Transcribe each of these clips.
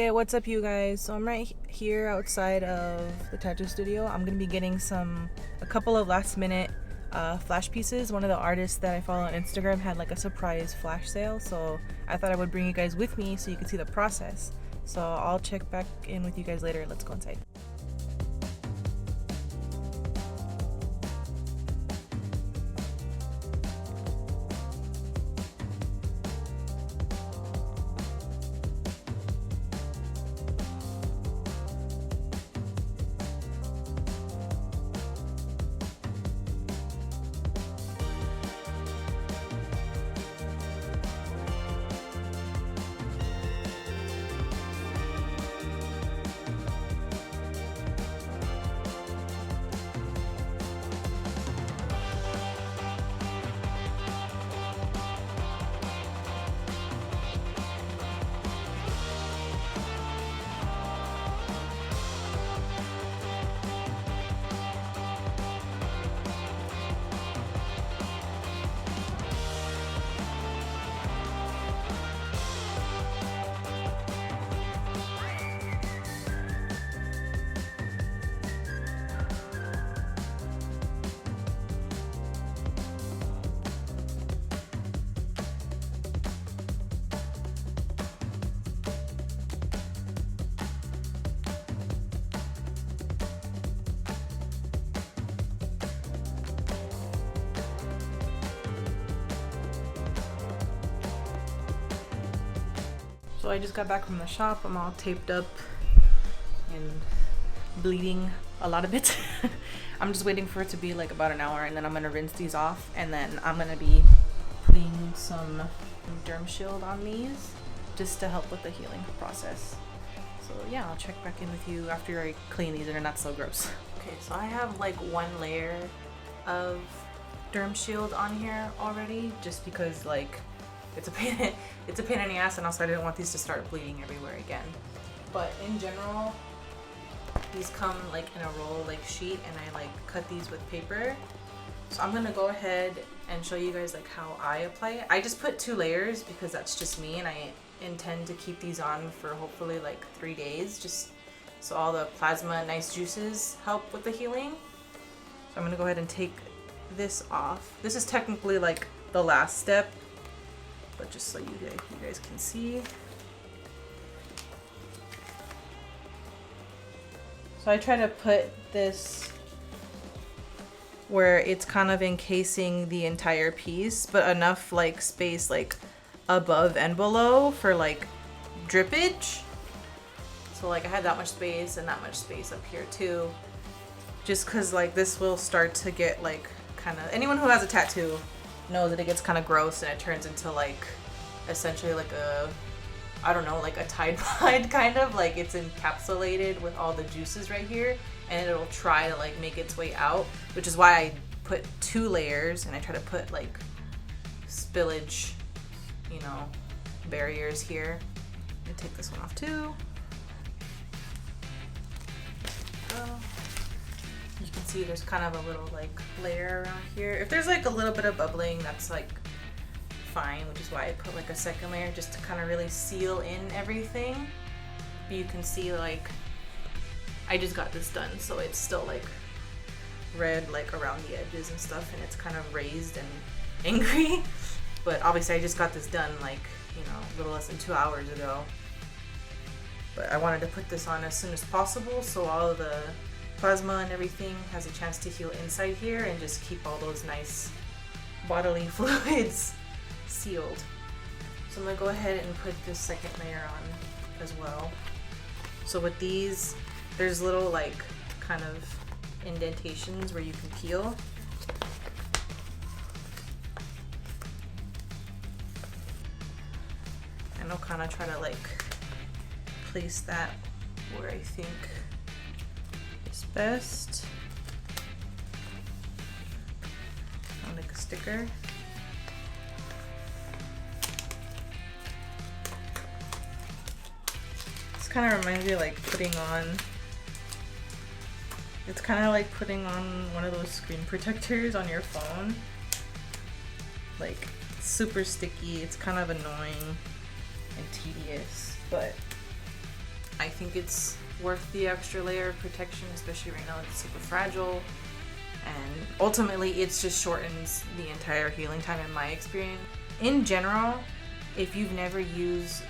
Hey, what's up you guys? So I'm right here outside of the tattoo studio. I'm gonna be getting a couple of last minute flash pieces. One of the artists that I follow on Instagram had like a surprise flash sale, so I thought I would bring you guys with me so you can see the process. So I'll check back in with you guys later. Let's go inside. So I just got back from the shop. I'm all taped up and bleeding a lot of it. I'm just waiting for it to be like about an hour, and then I'm gonna rinse these off, and then I'm gonna be putting some Dermshield on these just to help with the healing process. So yeah, I'll check back in with you after I clean these and they're not so gross. Okay, so I have like one layer of Dermshield on here already, just because like it's a pain in the ass, and also I didn't want these to start bleeding everywhere again. But in general, these come like in a roll like sheet, and I like cut these with paper. So I'm gonna go ahead and show you guys like how I apply it. I just put 2 layers because that's just me, and I intend to keep these on for hopefully like 3 days, just so all the plasma nice juices help with the healing. So I'm gonna go ahead and take this off. This is technically like the last step, but just so you guys can see. So I try to put this where it's kind of encasing the entire piece, but enough like space like above and below for like drippage. So like I had that much space and that much space up here too, just cause like this will start to get like kind of, anyone who has a tattoo knows that it gets kind of gross and it turns into like essentially like a, I don't know, like a Tide Pod kind of, like it's encapsulated with all the juices right here, and it'll try to like make its way out, which is why I put 2 layers, and I try to put like spillage, you know, barriers here. I'm gonna take this one off too. You can see there's kind of a little like layer around here. If there's like a little bit of bubbling, that's like fine, which is why I put like a second layer just to kind of really seal in everything. But you can see like I just got this done, so it's still like red like around the edges and stuff, and it's kind of raised and angry. But obviously I just got this done like, you know, a little less than 2 hours ago. But I wanted to put this on as soon as possible so all of the plasma and everything has a chance to heal inside here and just keep all those nice bodily fluids sealed. So I'm gonna go ahead and put this second layer on as well. So with these, there's little like kind of indentations where you can peel. And I'll kind of try to like place that where I think is best. I'll make a sticker. This kind of reminds me of like putting on, it's kind of like putting on one of those screen protectors on your phone. Like it's super sticky, it's kind of annoying and tedious, but I think it's worth the extra layer of protection, especially right now it's super fragile. And ultimately it just shortens the entire healing time in my experience. In general, if you've never used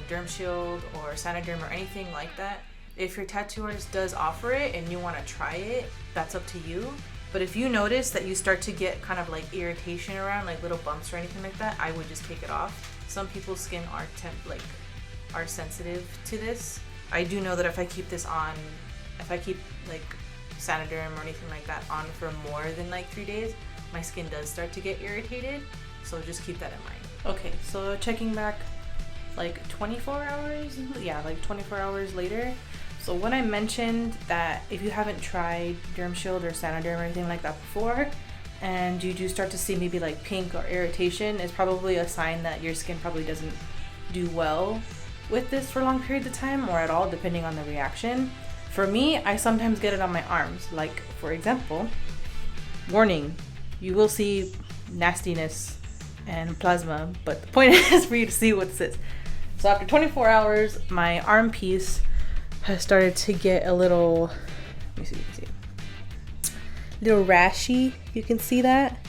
Dermshield or Sanaderm or anything like that, if your tattoo artist does offer it and you want to try it, that's up to you. But if you notice that you start to get kind of like irritation around, like little bumps or anything like that, I would just take it off. Some people's skin are sensitive to this. I do know that if I keep this on, if I keep like Sanaderm or anything like that on for more than like 3 days, my skin does start to get irritated. So just keep that in mind. Okay, so checking back like 24 hours, yeah, like 24 hours later. So when I mentioned that if you haven't tried Dermshield or Sanaderm or anything like that before, and you do start to see maybe like pink or irritation, it's probably a sign that your skin probably doesn't do well with this for long periods of time or at all, depending on the reaction. For me, I sometimes get it on my arms. Like, for example, warning, you will see nastiness and plasma, but the point is for you to see what this is. So after 24 hours, my arm piece has started to get a little, let me see, little rashy. You can see that.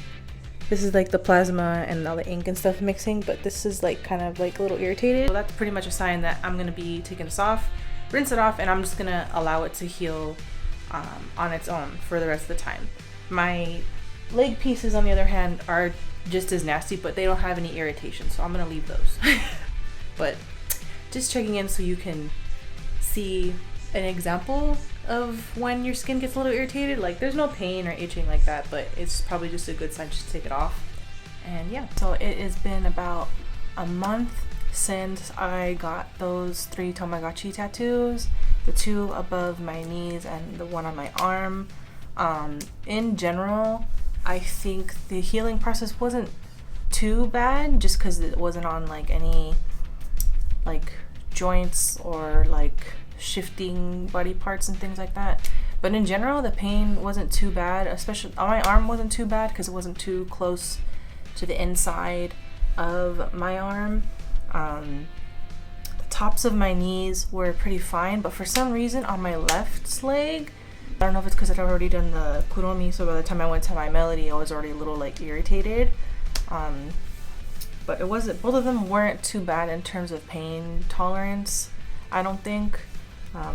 This is like the plasma and all the ink and stuff mixing, but this is like kind of like a little irritated. So that's pretty much a sign that I'm gonna be taking this off, rinse it off, and I'm just gonna allow it to heal on its own for the rest of the time. My leg pieces, on the other hand, are just as nasty, but they don't have any irritation, so I'm gonna leave those. But just checking in so you can see an example of when your skin gets a little irritated. Like, there's no pain or itching like that, but it's probably just a good sign just to take it off. And yeah, so it has been about a month since I got those 3 Tomagotchi tattoos, the 2 above my knees and the 1 on my arm. In general, I think the healing process wasn't too bad, just because it wasn't on like any like joints or like shifting body parts and things like that. But in general, the pain wasn't too bad, especially on my arm wasn't too bad because it wasn't too close to the inside of my arm. The tops of my knees were pretty fine, but for some reason on my left leg, I don't know if it's because I'd already done the kuromi, so by the time I went to my melody I was already a little like irritated. But it wasn't, both of them weren't too bad in terms of pain tolerance, I don't think.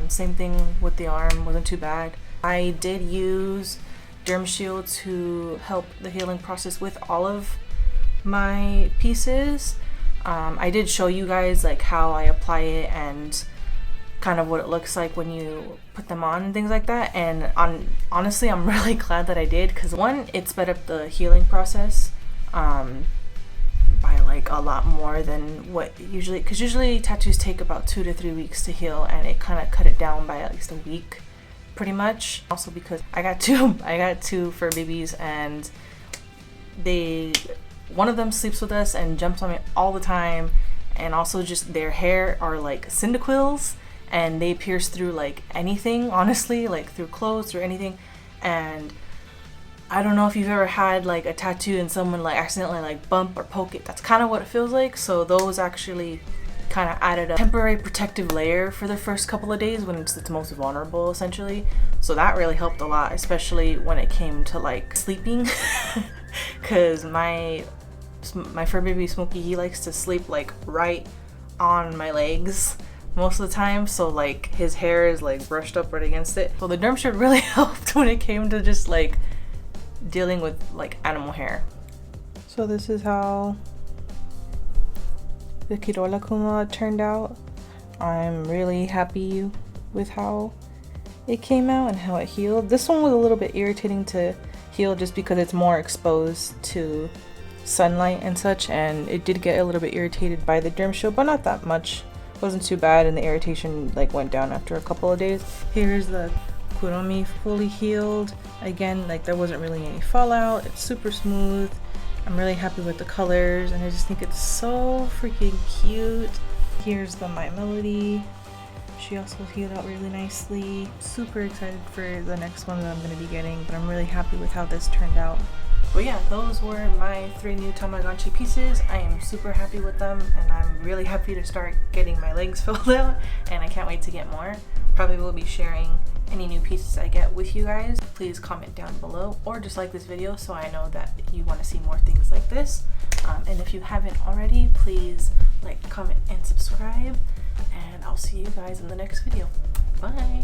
Same thing with the arm, wasn't too bad. I did use Dermshield to help the healing process with all of my pieces. I did show you guys like how I apply it and kind of what it looks like when you put them on and things like that. And honestly, I'm really glad that I did, because one, it sped up the healing process by like a lot more than what usually, because usually tattoos take about 2 to 3 weeks to heal, and it kind of cut it down by at least a week pretty much. Also because I got two fur babies, and one of them sleeps with us and jumps on me all the time, and also just their hair are like cyndaquils, and they pierce through like anything, honestly, like through clothes or anything. And I don't know if you've ever had like a tattoo and someone like accidentally like bump or poke it. That's kind of what it feels like. So those actually kind of added a temporary protective layer for the first couple of days when it's most vulnerable, essentially. So that really helped a lot, especially when it came to like sleeping, because my fur baby Smokey, he likes to sleep like right on my legs most of the time, so like his hair is like brushed up right against it. So the Dermshield really helped when it came to just like dealing with like animal hair. So this is how the Kirola Kuma turned out. I'm really happy with how it came out and how it healed. This one was a little bit irritating to heal just because it's more exposed to sunlight and such, and it did get a little bit irritated by the Dermshield, but not that much. It wasn't too bad, and the irritation like went down after a couple of days. Here's the kuromi fully healed. Again, like there wasn't really any fallout. It's super smooth. I'm really happy with the colors, and I just think it's so freaking cute. Here's the My Melody. She also healed out really nicely. Super excited for the next one that I'm going to be getting, but I'm really happy with how this turned out. But yeah, those were my 3 new Tamagotchi pieces. I am super happy with them, and I'm really happy to start getting my legs filled out, and I can't wait to get more. Probably will be sharing any new pieces I get with you guys. Please comment down below, or just like this video so I know that you want to see more things like this. And if you haven't already, please like, comment, and subscribe, and I'll see you guys in the next video. Bye!